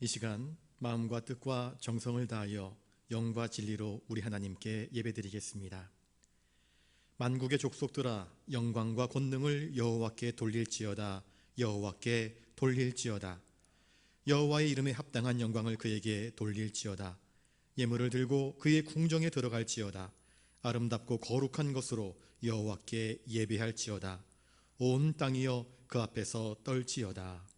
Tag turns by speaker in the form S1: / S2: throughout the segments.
S1: 이 시간 마음과 뜻과 정성을 다하여 영과 진리로 우리 하나님께 예배드리겠습니다. 만국의 족속들아, 영광과 권능을 여호와께 돌릴지어다. 여호와께 돌릴지어다. 여호와의 이름에 합당한 영광을 그에게 돌릴지어다. 예물을 들고 그의 궁정에 들어갈지어다. 아름답고 거룩한 것으로 여호와께 예배할지어다. 온 땅이여 그 앞에서 떨지어다.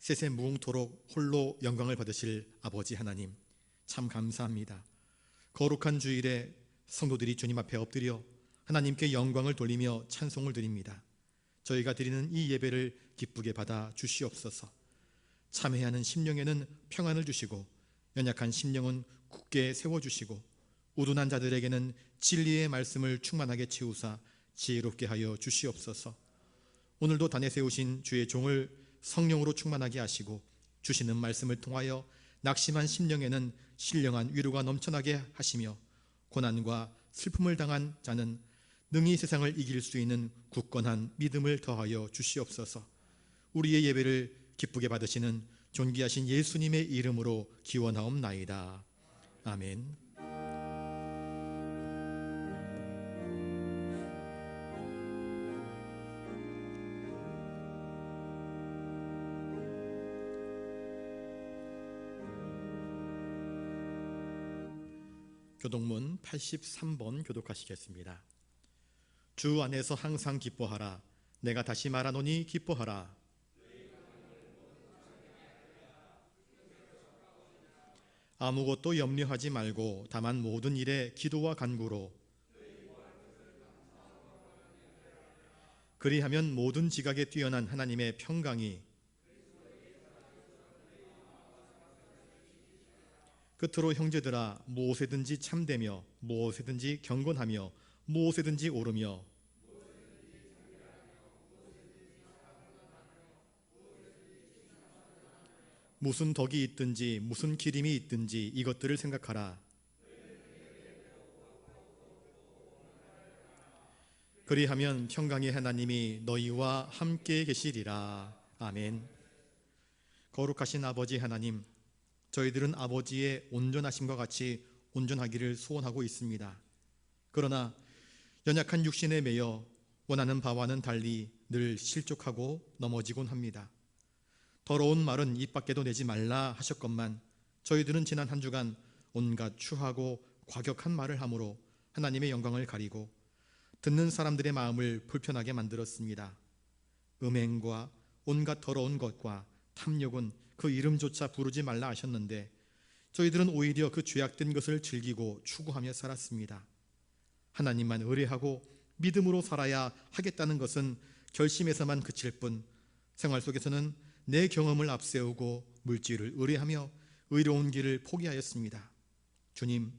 S1: 세세 무궁토록 홀로 영광을 받으실 아버지 하나님, 참 감사합니다. 거룩한 주일에 성도들이 주님 앞에 엎드려 하나님께 영광을 돌리며 찬송을 드립니다. 저희가 드리는 이 예배를 기쁘게 받아 주시옵소서. 참회하는 심령에는 평안을 주시고 연약한 심령은 굳게 세워주시고 우둔한 자들에게는 진리의 말씀을 충만하게 채우사 지혜롭게 하여 주시옵소서. 오늘도 단에 세우신 주의 종을 성령으로 충만하게 하시고 주시는 말씀을 통하여 낙심한 심령에는 신령한 위로가 넘쳐나게 하시며 고난과 슬픔을 당한 자는 능히 세상을 이길 수 있는 굳건한 믿음을 더하여 주시옵소서. 우리의 예배를 기쁘게 받으시는 존귀하신 예수님의 이름으로 기원하옵나이다. 아멘. 교독문 83번 교독하시겠습니다. 주 안에서 항상 기뻐하라. 내가 다시 말하노니 기뻐하라. 아무것도 염려하지 말고 다만 모든 일에 기도와 간구로 그리하면 모든 지각에 뛰어난 하나님의 평강이 끝으로 형제들아, 무엇에든지 참되며 무엇에든지 경건하며 무엇에든지 오르며 무슨 덕이 있든지 무슨 기림이 있든지 이것들을 생각하라. 그리하면 평강의 하나님이 너희와 함께 계시리라. 아멘. 거룩하신 아버지 하나님, 저희들은 아버지의 온전하심과 같이 온전하기를 소원하고 있습니다. 그러나 연약한 육신에 매여 원하는 바와는 달리 늘 실족하고 넘어지곤 합니다. 더러운 말은 입 밖에도 내지 말라 하셨건만 저희들은 지난 한 주간 온갖 추하고 과격한 말을 함으로 하나님의 영광을 가리고 듣는 사람들의 마음을 불편하게 만들었습니다. 음행과 온갖 더러운 것과 탐욕은 그 이름조차 부르지 말라 하셨는데 저희들은 오히려 그 죄악된 것을 즐기고 추구하며 살았습니다. 하나님만 의뢰하고 믿음으로 살아야 하겠다는 것은 결심에서만 그칠 뿐 생활 속에서는 내 경험을 앞세우고 물질을 의뢰하며 의로운 길을 포기하였습니다. 주님,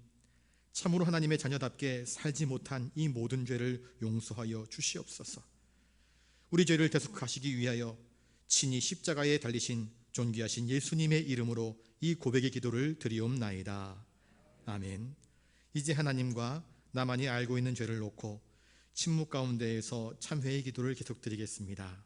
S1: 참으로 하나님의 자녀답게 살지 못한 이 모든 죄를 용서하여 주시옵소서. 우리 죄를 대속하시기 위하여 친히 십자가에 달리신 존귀하신 예수님의 이름으로 이 고백의 기도를 드리옵나이다. 아멘. 이제 하나님과 나만이 알고 있는 죄를 놓고 침묵 가운데에서 참회의 기도를 계속 드리겠습니다.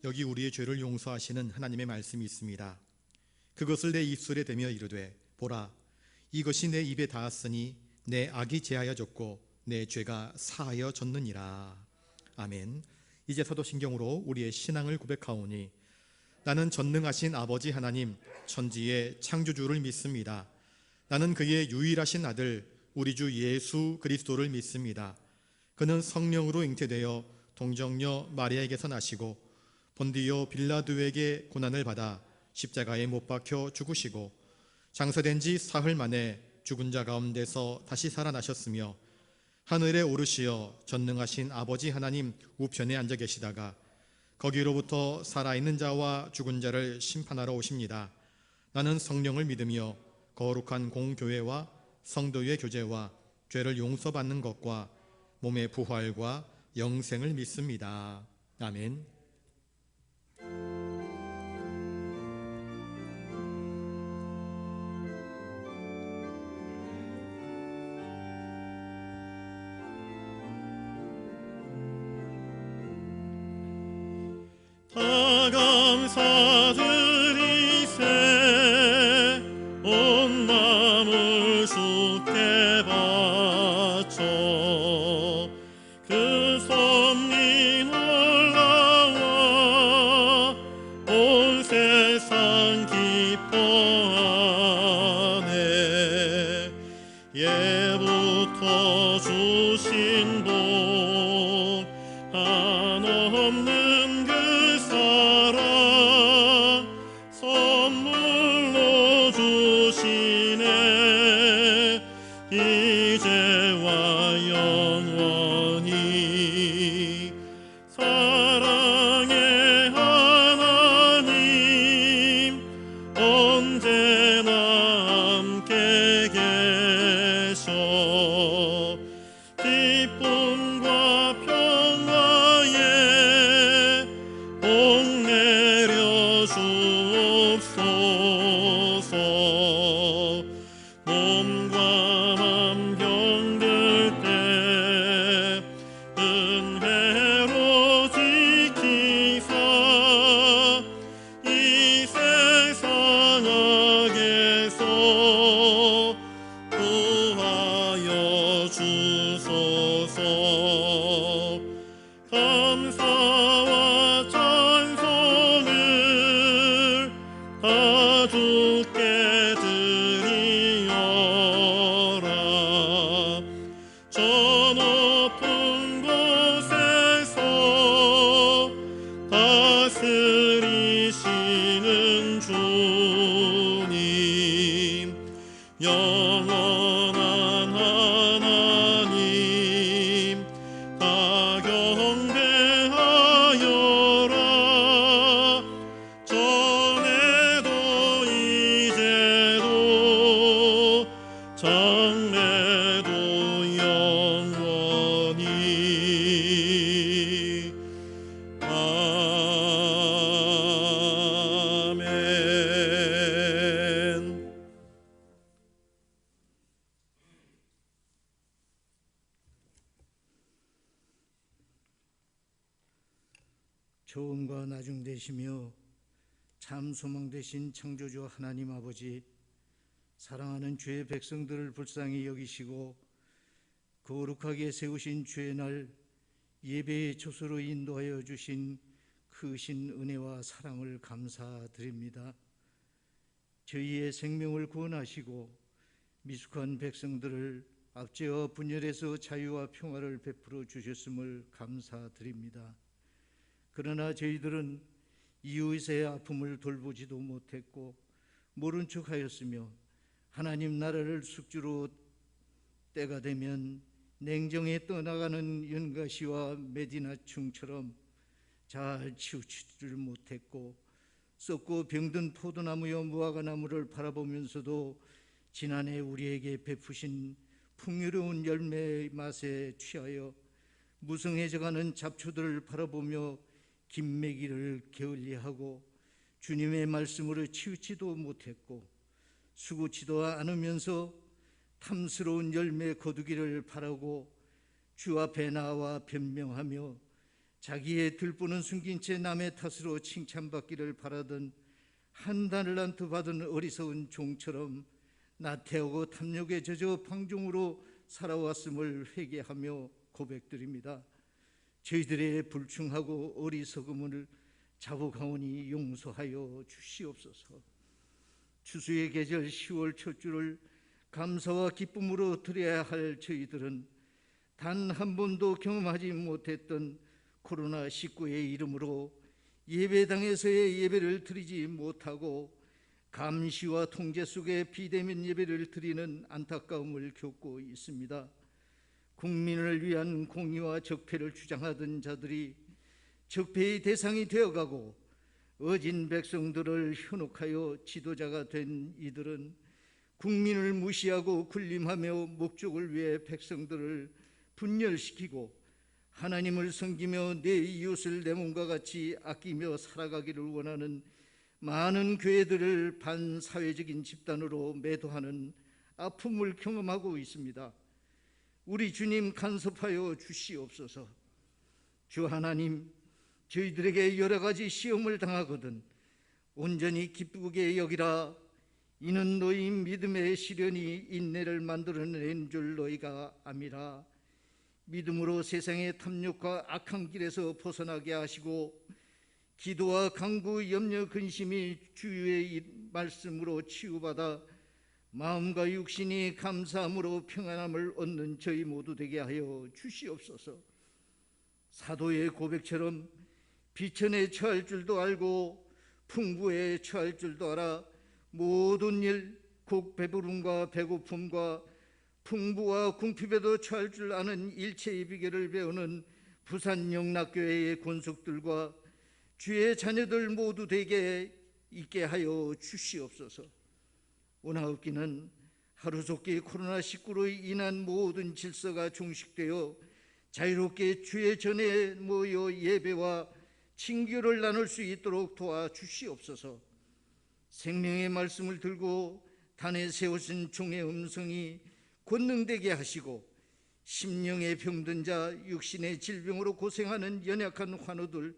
S1: 여기 우리의 죄를 용서하시는 하나님의 말씀이 있습니다. 그것을 내 입술에 대며 이르되 보라, 이것이 내 입에 닿았으니 내 악이 제하여졌고 내 죄가 사하여 졌느니라. 아멘. 이제 사도신경으로 우리의 신앙을 고백하오니 나는 전능하신 아버지 하나님 천지의 창조주를 믿습니다. 나는 그의 유일하신 아들 우리 주 예수 그리스도를 믿습니다. 그는 성령으로 잉태되어 동정녀 마리아에게서 나시고 본디오 빌라도에게 고난을 받아 십자가에 못 박혀 죽으시고 장사된 지 사흘 만에 죽은 자 가운데서 다시 살아나셨으며 하늘에 오르시어 전능하신 아버지 하나님 우편에 앉아 계시다가 거기로부터 살아있는 자와 죽은 자를 심판하러 오십니다. 나는 성령을 믿으며 거룩한 공교회와 성도의 교제와 죄를 용서받는 것과 몸의 부활과 영생을 믿습니다. 아멘.
S2: 다 감사드리세 온 마음을 주께 바쳐 그 섭리 놀라워 온 세상 기뻐하네. 예부터 주신 복 한없는 그 사랑 선물로 주시네. 이제와 영원히 사랑의 하나님 언제나 함께 계셔 기쁨과 평화에 복 내려 주옵소서. 몸과 맘 병들 때 은혜로 지키사 이 세상 악에서 구하여 주소서. 감사와 찬송을 다 주께 드리어라. 저 높은 곳에서 다스리시는 주님 영원한 하나님 다 경배하여라. 전에도 이제도 장래도 영원히 아멘.
S3: 처음과 나중 되시며 참 소망 되신 창조주 하나님 아버지, 사랑하는 주의 백성들을 불쌍히 여기시고 거룩하게 세우신 주의 날 예배의 초소로 인도하여 주신 크신 은혜와 사랑을 감사드립니다. 저희의 생명을 구원하시고 미숙한 백성들을 압제와 분열에서 자유와 평화를 베풀어 주셨음을 감사드립니다. 그러나 저희들은 이웃의 아픔을 돌보지도 못했고 모른 척하였으며 하나님 나라를 숙주로 때가 되면 냉정에 떠나가는 연가시와 메디나충처럼 잘 치우치지를 못했고 썩고 병든 포도나무와 무화과나무를 바라보면서도 지난해 우리에게 베푸신 풍요로운 열매의 맛에 취하여 무성해져가는 잡초들을 바라보며 김매기를 게을리하고 주님의 말씀으로 치우치도 못했고 수고치도 않으면서 탐스러운 열매 거두기를 바라고 주 앞에 나와 변명하며 자기의 들보는 숨긴 채 남의 탓으로 칭찬받기를 바라던 한 달란트 받은 어리석은 종처럼 나태하고 탐욕에 젖어 방종으로 살아왔음을 회개하며 고백드립니다. 저희들의 불충하고 어리석음을 자복하오니 용서하여 주시옵소서. 추수의 계절 10월 첫 주를 감사와 기쁨으로 드려야 할 저희들은 단 한 번도 경험하지 못했던 코로나19의 이름으로 예배당에서의 예배를 드리지 못하고 감시와 통제 속에 비대면 예배를 드리는 안타까움을 겪고 있습니다. 국민을 위한 공의와 적폐를 주장하던 자들이 적폐의 대상이 되어가고 어진 백성들을 현혹하여 지도자가 된 이들은 국민을 무시하고 군림하며 목적을 위해 백성들을 분열시키고 하나님을 섬기며 내 이웃을 내 몸과 같이 아끼며 살아가기를 원하는 많은 교회들을 반사회적인 집단으로 매도하는 아픔을 경험하고 있습니다. 우리 주님 간섭하여 주시옵소서. 주 하나님, 저희들에게 여러 가지 시험을 당하거든 온전히 기쁘게 여기라. 이는 너희 믿음의 시련이 인내를 만들어낸 줄 너희가 암이라. 믿음으로 세상의 탐욕과 악한 길에서 벗어나게 하시고 기도와 간구, 염려, 근심이 주의 말씀으로 치유받아 마음과 육신이 감사함으로 평안함을 얻는 저희 모두 되게 하여 주시옵소서. 사도의 고백처럼 비천에 처할 줄도 알고 풍부에 처할 줄도 알아 모든 일, 곧 배부름과 배고픔과 풍부와 궁핍에도 처할 줄 아는 일체의 비결을 배우는 부산 영락교회의 권속들과 주의 자녀들 모두 되게 있게 하여 주시옵소서. 오나옵기는 하루속히 코로나19로 인한 모든 질서가 종식되어 자유롭게 주의 전에 모여 예배와 친교를 나눌 수 있도록 도와주시옵소서. 생명의 말씀을 들고 단에 세우신 종의 음성이 권능되게 하시고 심령의 병든 자, 육신의 질병으로 고생하는 연약한 환우들,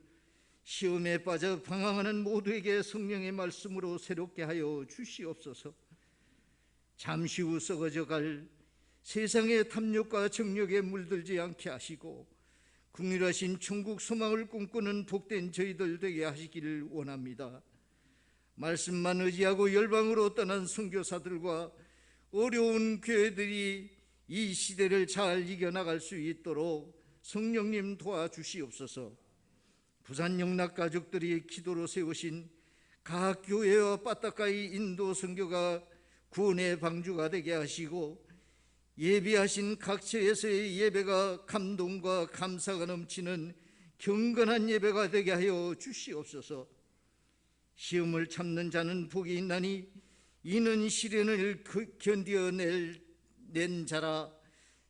S3: 시험에 빠져 방황하는 모두에게 성령의 말씀으로 새롭게 하여 주시옵소서. 잠시 후 썩어져갈 세상의 탐욕과 정욕에 물들지 않게 하시고 긍휼하신 천국 소망을 꿈꾸는 복된 저희들 되게 하시기를 원합니다. 말씀만 의지하고 열방으로 떠난 선교사들과 어려운 교회들이 이 시대를 잘 이겨나갈 수 있도록 성령님 도와주시옵소서. 부산 영락 가족들이 기도로 세우신 각 교회와 빠따까이 인도 선교가 구원의 방주가 되게 하시고 예비하신 각처에서의 예배가 감동과 감사가 넘치는 경건한 예배가 되게 하여 주시옵소서. 시험을 참는 자는 복이 있나니 이는 시련을 견디어낸 자라.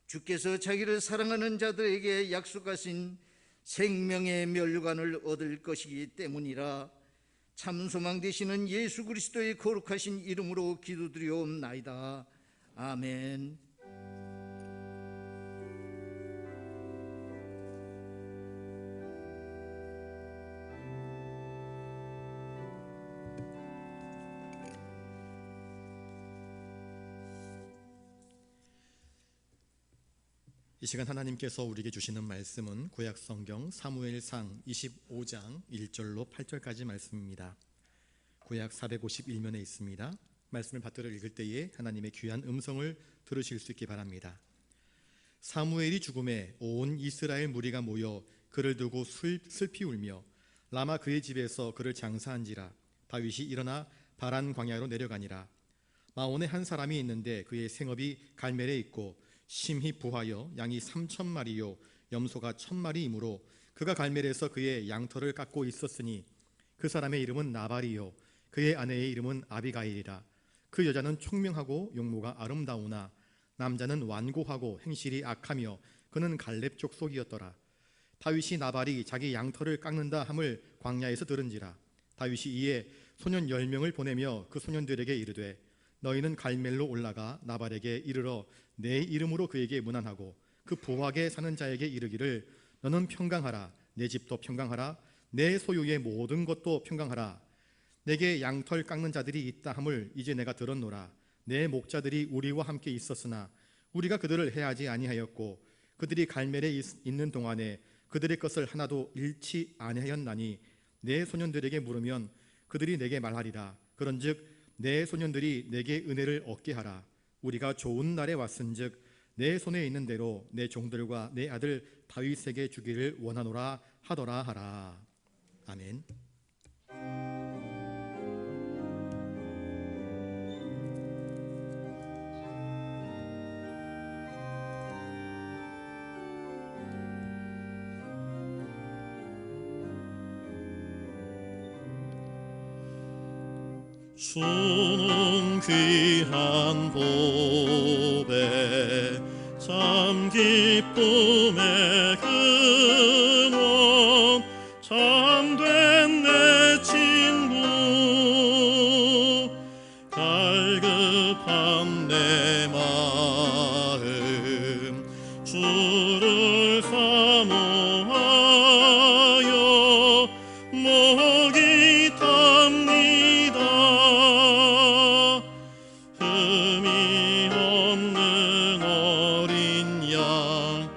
S3: 주께서 자기를 사랑하는 자들에게 약속하신 생명의 멸관을 얻을 것이기 때문이라. 참 소망 되시는 예수 그리스도의 거룩하신 이름으로 기도드리옵나이다. 아멘.
S1: 이 시간 하나님께서 우리에게 주시는 말씀은 구약성경 사무엘상 25장 1절로 8절까지 말씀입니다. 구약 451면에 있습니다. 말씀을 받들어 읽을 때에 하나님의 귀한 음성을 들으실 수 있기 바랍니다. 사무엘이 죽음에 온 이스라엘 무리가 모여 그를 두고 슬피 울며 라마 그의 집에서 그를 장사한지라. 다윗이 일어나 바란 광야로 내려가니라. 마온에 한 사람이 있는데 그의 생업이 갈멜에 있고 심히 부하여 양이 3,000마리요 염소가 1,000마리이므로 그가 갈멜에서 그의 양털을 깎고 있었으니 그 사람의 이름은 나발이요 그의 아내의 이름은 아비가일이라. 그 여자는 총명하고 용모가 아름다우나 남자는 완고하고 행실이 악하며 그는 갈렙 족속이었더라. 다윗이 나발이 자기 양털을 깎는다 함을 광야에서 들은지라. 다윗이 이에 소년 10명을 보내며 그 소년들에게 이르되 너희는 갈멜로 올라가 나발에게 이르러 내 이름으로 그에게 문안하고 그 부하게 사는 자에게 이르기를 너는 평강하라. 내 집도 평강하라. 내 소유의 모든 것도 평강하라. 내게 양털 깎는 자들이 있다 함을 이제 내가 들었노라. 내 목자들이 우리와 함께 있었으나 우리가 그들을 해하지 아니하였고 그들이 갈멜에 있는 동안에 그들의 것을 하나도 잃지 아니하였나니 내 소년들에게 물으면 그들이 내게 말하리라. 그런즉 내 소년들이 내게 은혜를 얻게 하라. 우리가 좋은 날에 왔은즉 내 손에 있는 대로 내 종들과 내 아들 다윗에게 주기를 원하노라 하더라 하라. 아멘.
S2: 주는 귀한 보배 참 기쁨의 근원 참된 내 친구 갈급한 내 마음 주를 사모하여 목이 탑니다. 흠이 없는 어린 양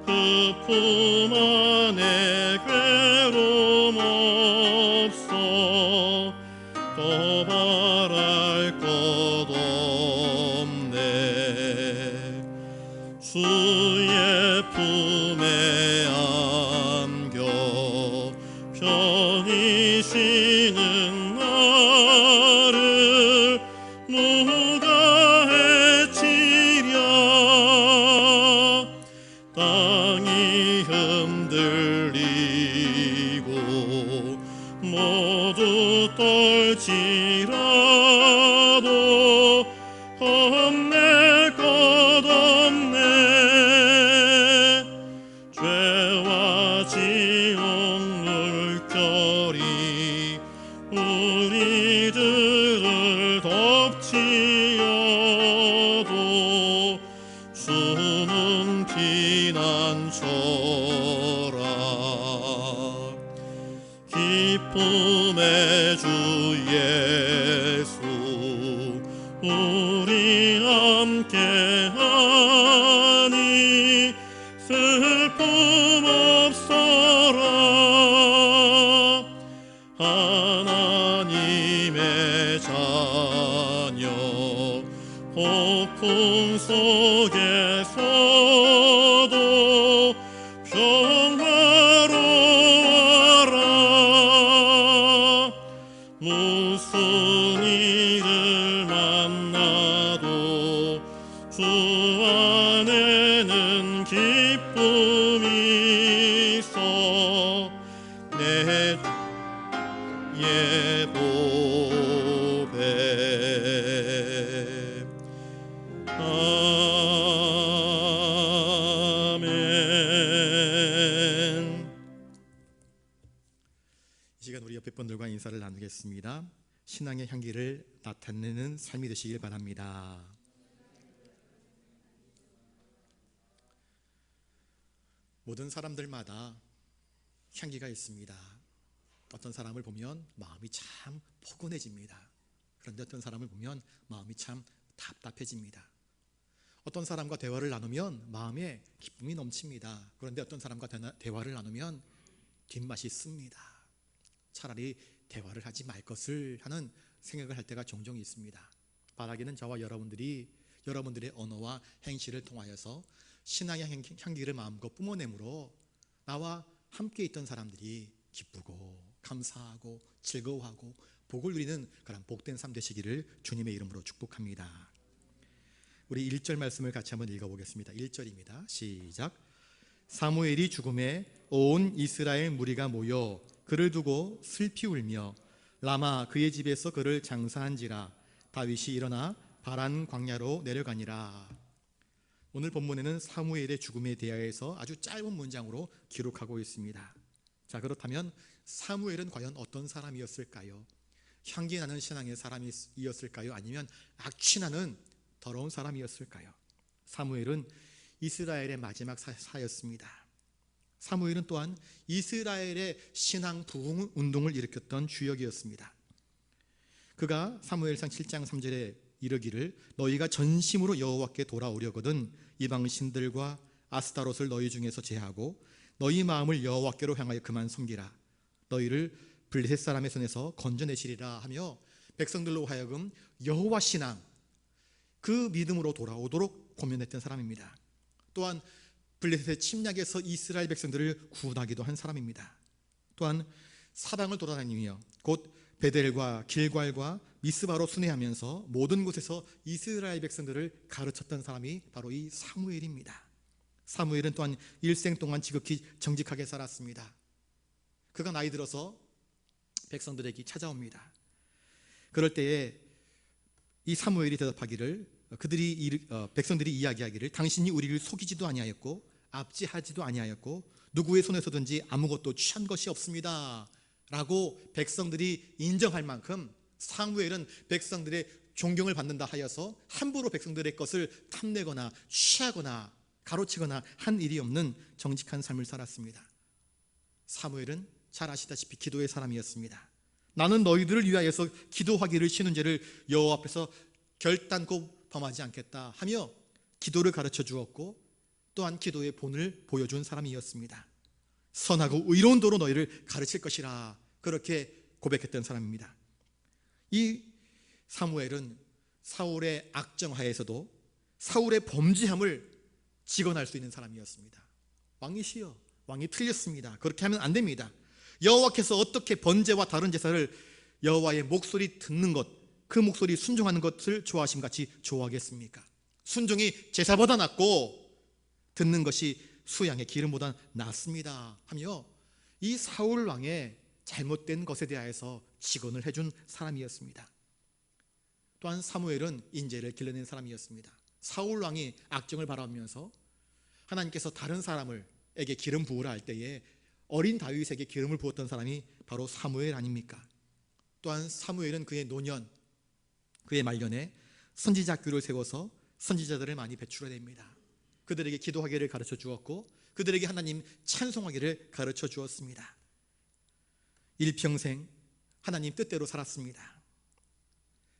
S2: 흑품 안에 괴로움 없어 더 바랄 것 없네. 주의 품에 안겨 편히 쉬는 나를 누가 해치랴. 땅이 흔들리고 모두 떨지라도 겁낼 것 없네. 죄와 지옥 물결이 우리들을 덮치어도 주는 피난처라. 기쁨의 주 예수 우리 함께하니 슬픔 없어라. 하나님의 자녀 폭풍 속에서도 평화로워라. 무슨 일을 만나도 주 안에는 기쁨이 있어 내 예보배. 아멘.
S1: 이 시간 우리 옆에 분들과 인사를 나누겠습니다. 신앙의 향기를 나타내는 삶이 되시길 바랍니다. 모든 사람들마다 향기가 있습니다. 어떤 사람을 보면 마음이 참 포근해집니다. 그런데 어떤 사람을 보면 마음이 참 답답해집니다. 어떤 사람과 대화를 나누면 마음에 기쁨이 넘칩니다. 그런데 어떤 사람과 대화를 나누면 뒷맛이 씁니다. 차라리 대화를 하지 말 것을 하는 생각을 할 때가 종종 있습니다. 바라기는 저와 여러분들이 여러분들의 언어와 행실을 통하여서 신앙의 향기를 마음껏 뿜어내므로 나와 함께 있던 사람들이 기쁘고 감사하고 즐거워하고 복을 누리는 그런 복된 삶 되시기를 주님의 이름으로 축복합니다. 우리 1절 말씀을 같이 한번 읽어보겠습니다. 1절입니다. 시작. 사무엘이 죽음에 온 이스라엘 무리가 모여 그를 두고 슬피 울며 라마 그의 집에서 그를 장사한지라. 다윗이 일어나 바란 광야로 내려가니라. 오늘 본문에는 사무엘의 죽음에 대하여서 아주 짧은 문장으로 기록하고 있습니다. 자, 그렇다면 사무엘은 과연 어떤 사람이었을까요? 향기 나는 신앙의 사람이었을까요? 아니면 악취나는 더러운 사람이었을까요? 사무엘은 이스라엘의 마지막 사였습니다. 사무엘은 또한 이스라엘의 신앙 부흥 운동을 일으켰던 주역이었습니다. 그가 사무엘상 7장 3절에 이르기를 너희가 전심으로 여호와께 돌아오려거든 이방 신들과 아스타롯을 너희 중에서 제하고 너희 마음을 여호와께로 향하여 그만 섬기라. 너희를 블레셋 사람의 손에서 건져내시리라 하며 백성들로 하여금 여호와 신앙 그 믿음으로 돌아오도록 권면했던 사람입니다. 또한 블레셋의 침략에서 이스라엘 백성들을 구원하기도 한 사람입니다. 또한 사방을 돌아다니며 곧 베델과 길괄과 미스바로 순회하면서 모든 곳에서 이스라엘 백성들을 가르쳤던 사람이 바로 이 사무엘입니다. 사무엘은 또한 일생 동안 지극히 정직하게 살았습니다. 그가 나이 들어서 백성들에게 찾아옵니다. 그럴 때에 이 사무엘이 대답하기를, 백성들이 이야기하기를, 당신이 우리를 속이지도 아니하였고 압제하지도 아니하였고 누구의 손에서든지 아무것도 취한 것이 없습니다 라고 백성들이 인정할 만큼 사무엘은 백성들의 존경을 받는다 하여서 함부로 백성들의 것을 탐내거나 취하거나 가로치거나 한 일이 없는 정직한 삶을 살았습니다. 사무엘은 잘 아시다시피 기도의 사람이었습니다. 나는 너희들을 위하여서 기도하기를 쉬는 죄를 여호와 앞에서 결단코 범하지 않겠다 하며 기도를 가르쳐 주었고 또한 기도의 본을 보여준 사람이었습니다. 선하고 의로운 도로 너희를 가르칠 것이라 그렇게 고백했던 사람입니다. 이 사무엘은 사울의 악정하에서도 사울의 범죄함을 직언할 수 있는 사람이었습니다. 왕이시여, 왕이 틀렸습니다. 그렇게 하면 안 됩니다. 여호와께서 어떻게 번제와 다른 제사를 여호와의 목소리 듣는 것, 그 목소리 순종하는 것을 좋아하심 같이 좋아하겠습니까? 순종이 제사보다 낫고 듣는 것이 수양의 기름보다 낫습니다 하며 이 사울 왕의 잘못된 것에 대하여서 직언을 해준 사람이었습니다. 또한 사무엘은 인재를 길러낸 사람이었습니다. 사울 왕이 악정을 바라보면서 하나님께서 다른 사람에게 기름 부으라 할 때에 어린 다윗에게 기름을 부었던 사람이 바로 사무엘 아닙니까? 또한 사무엘은 그의 노년, 그의 말년에 선지자교를 세워서 선지자들을 많이 배출해냅니다. 그들에게 기도하기를 가르쳐 주었고 그들에게 하나님 찬송하기를 가르쳐 주었습니다. 일평생 하나님 뜻대로 살았습니다.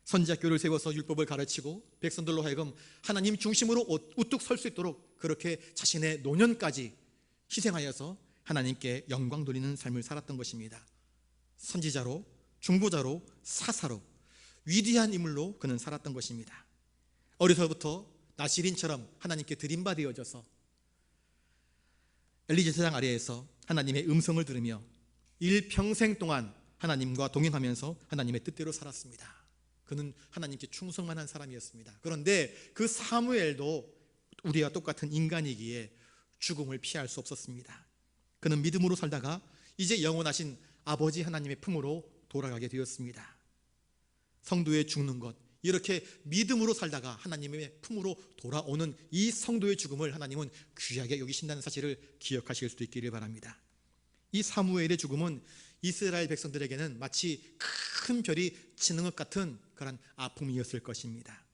S1: 선지자교를 세워서 율법을 가르치고 백성들로 하여금 하나님 중심으로 우뚝 설 수 있도록 그렇게 자신의 노년까지 희생하여서 하나님께 영광 돌리는 삶을 살았던 것입니다. 선지자로, 중보자로, 사사로 위대한 인물로 그는 살았던 것입니다. 어려서부터 나시린처럼 하나님께 드림받아여져서 엘리제사장 아래에서 하나님의 음성을 들으며 일평생 동안 하나님과 동행하면서 하나님의 뜻대로 살았습니다. 그는 하나님께 충성만 한 사람이었습니다. 그런데 그 사무엘도 우리와 똑같은 인간이기에 죽음을 피할 수 없었습니다. 그는 믿음으로 살다가 이제 영원하신 아버지 하나님의 품으로 돌아가게 되었습니다. 성도의 죽는 것, 이렇게 믿음으로 살다가 하나님의 품으로 돌아오는 이 성도의 죽음을 하나님은 귀하게 여기신다는 사실을 기억하실 수 있기를 바랍니다. 이 사무엘의 죽음은 이스라엘 백성들에게는 마치 큰 별이 치는 것 같은 그런 아픔이었을 것입니다.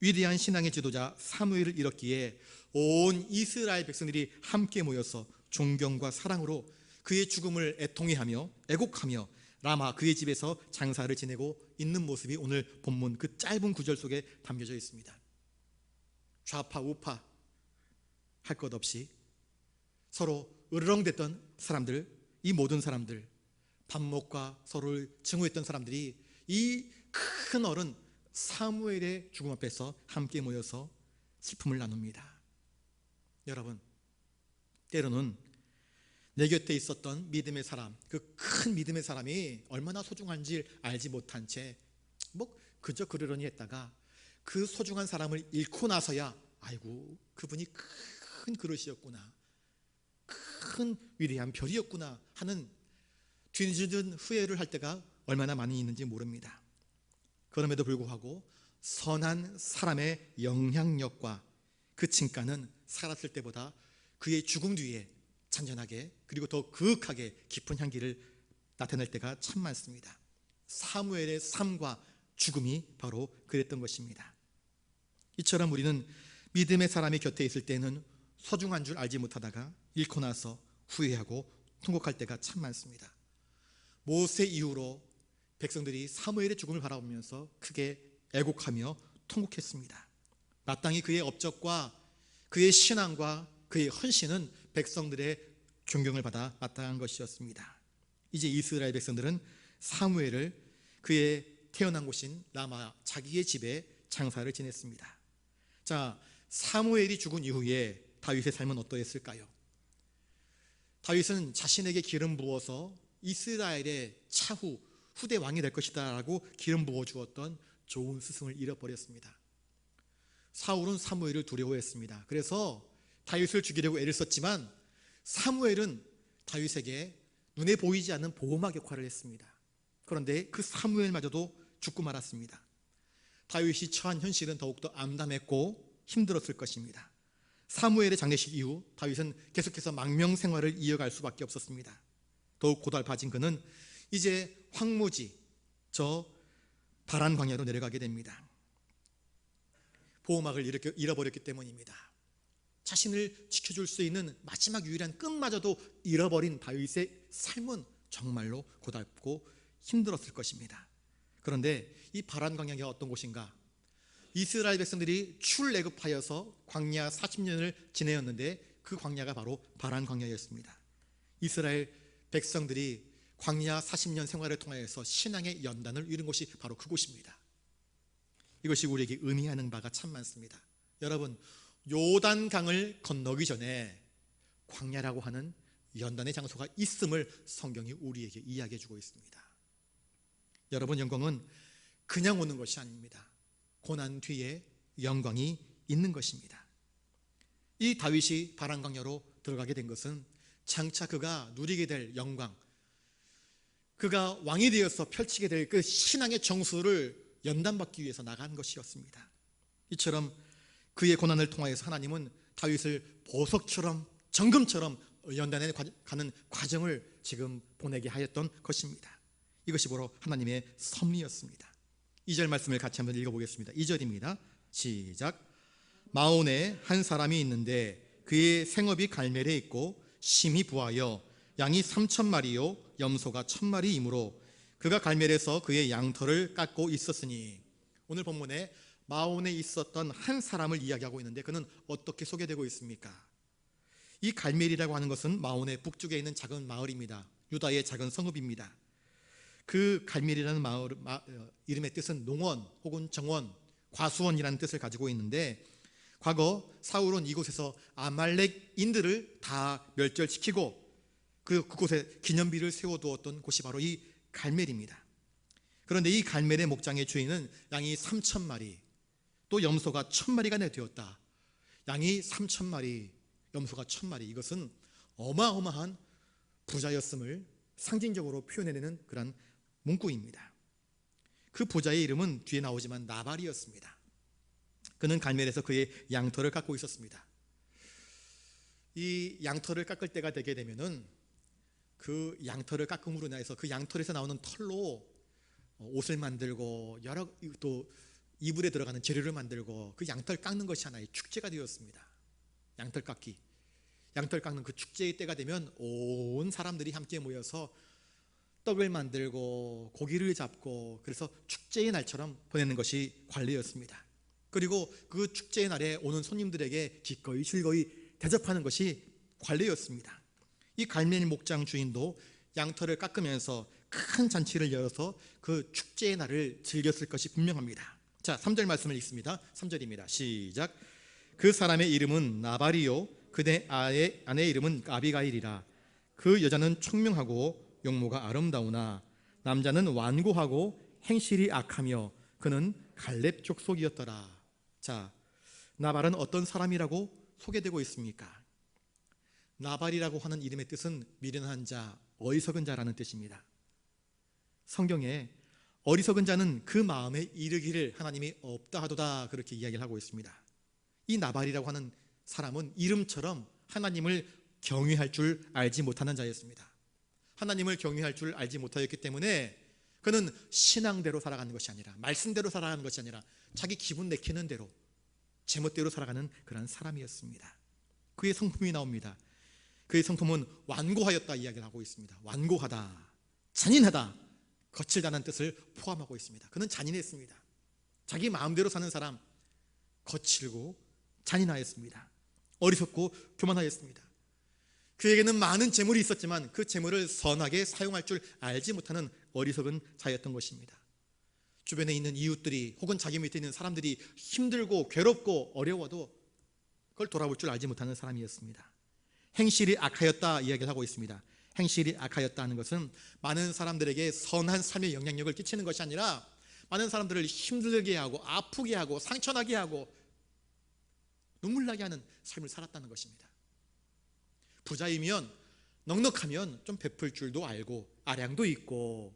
S1: 위대한 신앙의 지도자 사무엘을 잃었기에 온 이스라엘 백성들이 함께 모여서 존경과 사랑으로 그의 죽음을 애통해하며 애곡하며 라마 그의 집에서 장사를 지내고 있는 모습이 오늘 본문 그 짧은 구절 속에 담겨져 있습니다. 좌파 우파 할 것 없이 서로 으르렁댔던 사람들, 이 모든 사람들, 반목과 서로를 증오했던 사람들이 이 큰 어른 사무엘의 죽음 앞에서 함께 모여서 슬픔을 나눕니다. 여러분, 때로는 내 곁에 있었던 믿음의 사람, 그 큰 믿음의 사람이 얼마나 소중한지 알지 못한 채 그저 그러려니 했다가 그 소중한 사람을 잃고 나서야 아이고 그분이 큰 그릇이었구나, 큰 위대한 별이었구나 하는 뒤늦은 후회를 할 때가 얼마나 많이 있는지 모릅니다. 그럼에도 불구하고 선한 사람의 영향력과 그 칭가는 살았을 때보다 그의 죽음 뒤에 잔잔하게 그리고 더 그윽하게 깊은 향기를 나타낼 때가 참 많습니다. 사무엘의 삶과 죽음이 바로 그랬던 것입니다. 이처럼 우리는 믿음의 사람이 곁에 있을 때는 소중한 줄 알지 못하다가 잃고 나서 후회하고 통곡할 때가 참 많습니다. 모세 이후로 백성들이 사무엘의 죽음을 바라보면서 크게 애곡하며 통곡했습니다. 마땅히 그의 업적과 그의 신앙과 그의 헌신은 백성들의 존경을 받아 마땅한 것이었습니다. 이제 이스라엘 백성들은 사무엘을 그의 태어난 곳인 라마 자기의 집에 장사를 지냈습니다. 자, 사무엘이 죽은 이후에 다윗의 삶은 어떠했을까요? 다윗은 자신에게 기름 부어서 이스라엘의 차후 후대 왕이 될 것이다 라고 기름 부어 주었던 좋은 스승을 잃어버렸습니다. 사울은 사무엘을 두려워했습니다. 그래서 다윗을 죽이려고 애를 썼지만 사무엘은 다윗에게 눈에 보이지 않는 보호막 역할을 했습니다. 그런데 그 사무엘마저도 죽고 말았습니다. 다윗이 처한 현실은 더욱더 암담했고 힘들었을 것입니다. 사무엘의 장례식 이후 다윗은 계속해서 망명 생활을 이어갈 수밖에 없었습니다. 더욱 고달파진 그는 이제 황무지, 저 바란 광야로 내려가게 됩니다. 보호막을 잃어버렸기 때문입니다. 자신을 지켜줄 수 있는 마지막 유일한 끈마저도 잃어버린 다윗의 삶은 정말로 고달프고 힘들었을 것입니다. 그런데 이 바란 광야가 어떤 곳인가? 이스라엘 백성들이 출애굽하여서 광야 40년을 지내었는데 그 광야가 바로 바란 광야였습니다. 이스라엘 백성들이 광야 40년 생활을 통하여서 신앙의 연단을 이룬 곳이 바로 그곳입니다. 이것이 우리에게 의미하는 바가 참 많습니다. 여러분, 요단강을 건너기 전에 광야라고 하는 연단의 장소가 있음을 성경이 우리에게 이야기해 주고 있습니다. 여러분, 영광은 그냥 오는 것이 아닙니다. 고난 뒤에 영광이 있는 것입니다. 이 다윗이 바란 광야로 들어가게 된 것은 장차 그가 누리게 될 영광, 그가 왕이 되어서 펼치게 될 그 신앙의 정수를 연단받기 위해서 나간 것이었습니다. 이처럼 그의 고난을 통하여서 하나님은 다윗을 보석처럼 정금처럼 연단해 가는 과정을 지금 보내게 하였던 것입니다. 이것이 바로 하나님의 섭리였습니다. 2절 말씀을 같이 한번 읽어보겠습니다. 2절입니다. 시작. 마온에 한 사람이 있는데 그의 생업이 갈멜에 있고 심히 부하여 양이 3,000마리요 염소가 1,000마리이므로 그가 갈멜에서 그의 양털을 깎고 있었으니, 오늘 본문에 마온에 있었던 한 사람을 이야기하고 있는데 그는 어떻게 소개되고 있습니까? 이 갈멜이라고 하는 것은 마온의 북쪽에 있는 작은 마을입니다. 유다의 작은 성읍입니다. 그 갈멜이라는 이름의 뜻은 농원 혹은 정원, 과수원이라는 뜻을 가지고 있는데, 과거 사울은 이곳에서 아말렉인들을 다 멸절시키고 그곳에 기념비를 세워두었던 곳이 바로 이 갈멜입니다. 그런데 이 갈멜의 목장의 주인은 양이 3,000마리, 또 염소가 1,000마리가 되었다. 양이 3,000마리, 염소가 1,000마리, 이것은 어마어마한 부자였음을 상징적으로 표현해내는 그런 문구입니다. 그 부자의 이름은 뒤에 나오지만 나발이었습니다. 그는 갈멜에서 그의 양털을 깎고 있었습니다. 이 양털을 깎을 때가 되게 되면은 그 양털을 깎음으로 인해서 그 양털에서 나오는 털로 옷을 만들고 여러 또 이불에 들어가는 재료를 만들고 그 양털 깎는 것이 하나의 축제가 되었습니다. 양털 깎기, 양털 깎는 그 축제의 때가 되면 온 사람들이 함께 모여서 떡을 만들고 고기를 잡고, 그래서 축제의 날처럼 보내는 것이 관례였습니다. 그리고 그 축제의 날에 오는 손님들에게 기꺼이 즐거이 대접하는 것이 관례였습니다. 이 갈멜 목장 주인도 양털을 깎으면서 큰 잔치를 열어서 그 축제의 날을 즐겼을 것이 분명합니다. 자, 3절 말씀을 읽습니다. 3절입니다. 시작. 그 사람의 이름은 나발이요 그대 아내의 이름은 아비가일이라. 그 여자는 총명하고 용모가 아름다우나 남자는 완고하고 행실이 악하며 그는 갈렙 족속이었더라. 자, 나발은 어떤 사람이라고 소개되고 있습니까? 나발이라고 하는 이름의 뜻은 미련한 자, 어리석은 자라는 뜻입니다. 성경에 어리석은 자는 그 마음에 이르기를 하나님이 없다 하도다, 그렇게 이야기를 하고 있습니다. 이 나발이라고 하는 사람은 이름처럼 하나님을 경외할 줄 알지 못하는 자였습니다. 하나님을 경외할 줄 알지 못하였기 때문에 그는 신앙대로 살아가는 것이 아니라, 말씀대로 살아가는 것이 아니라 자기 기분 내키는 대로 제멋대로 살아가는 그런 사람이었습니다. 그의 성품이 나옵니다. 그의 성품은 완고하였다 이야기를 하고 있습니다. 완고하다, 잔인하다, 거칠다는 뜻을 포함하고 있습니다. 그는 잔인했습니다. 자기 마음대로 사는 사람, 거칠고 잔인하였습니다. 어리석고 교만하였습니다. 그에게는 많은 재물이 있었지만 그 재물을 선하게 사용할 줄 알지 못하는 어리석은 자였던 것입니다. 주변에 있는 이웃들이 혹은 자기 밑에 있는 사람들이 힘들고 괴롭고 어려워도 그걸 돌아볼 줄 알지 못하는 사람이었습니다. 행실이 악하였다 이야기를 하고 있습니다. 행실이 악하였다는 것은 많은 사람들에게 선한 삶의 영향력을 끼치는 것이 아니라 많은 사람들을 힘들게 하고 아프게 하고 상처나게 하고 눈물 나게 하는 삶을 살았다는 것입니다. 부자이면 넉넉하면 좀 베풀 줄도 알고 아량도 있고